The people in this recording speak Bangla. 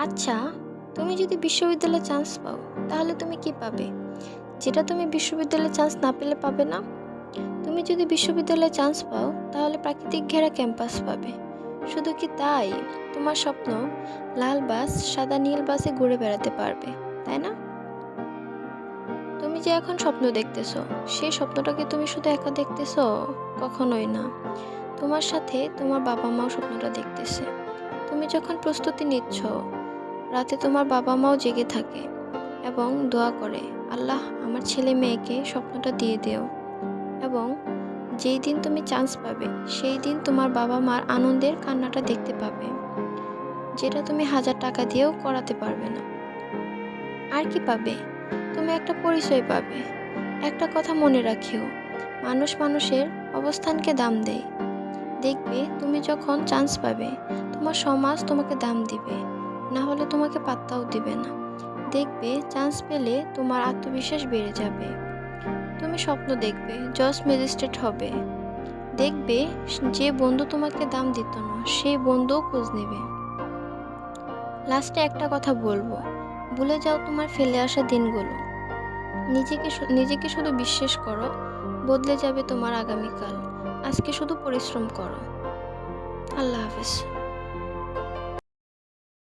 আচ্ছা, তুমি যদি বিশ্ববিদ্যালয়ে চান্স পাও, তাহলে তুমি কি পাবে? যেটা তুমি বিশ্ববিদ্যালয়ে চান্স না পেলে পাবে না? তুমি যদি বিশ্ববিদ্যালয়ে চান্স পাও, তাহলে প্রাকৃতিক ঘেরা ক্যাম্পাস পাবে। শুধু কি তাই, তোমার স্বপ্ন লাল বাস, সাদা নীল বাসে ঘুরে বেড়াতে পারবে, তাই না? তুমি যে এখন স্বপ্ন দেখতেছো, সেই স্বপ্নটা কি তুমি শুধু একা দেখতেছো? কখনোই না। তোমার সাথে তোমার বাবা মাও স্বপ্নটা দেখতেছে। তুমি যখন প্রস্তুতি নিচ্ছ, রাতে তোমার বাবা মাও জেগে থাকে এবং দোয়া করে, আল্লাহ আমার ছেলে মেয়েকে স্বপ্নটা দিয়ে দিও। এবং যেই দিন তুমি চান্স পাবে, সেই দিন তোমার বাবা মার আনন্দের কান্নাটা দেখতে পাবে, যেটা তুমি 1000 টাকা দিয়েও করাতে পারবে না। আর কি পাবে? তুমি একটা পরিচয় পাবে। একটা কথা মনে রাখিও, মানুষ মানুষের অবস্থানকে দাম দেয়। দেখবে তুমি যখন চান্স পাবে, তোমার সমাজ তোমাকে দাম দিবে, না হলে তোমাকে পাত্তাও দিবে না। দেখবে চান্স পেলে তোমার আত্মবিশ্বাস বেড়ে যাবে। তুমি স্বপ্ন দেখবে, জজ ম্যাজিস্ট্রেট হবে। দেখবে যে বন্ধু তোমাকে দাম দিত না, সেই বন্ধুও খোঁজ নেবে। লাস্টে একটা কথা বলবো, ভুলে যাও তোমার ফেলে আসা দিনগুলো। নিজেকে শুধু বিশ্বাস করো, বদলে যাবে তোমার আগামীকাল। আজকে শুধু পরিশ্রম করো। আল্লাহ হাফেজ।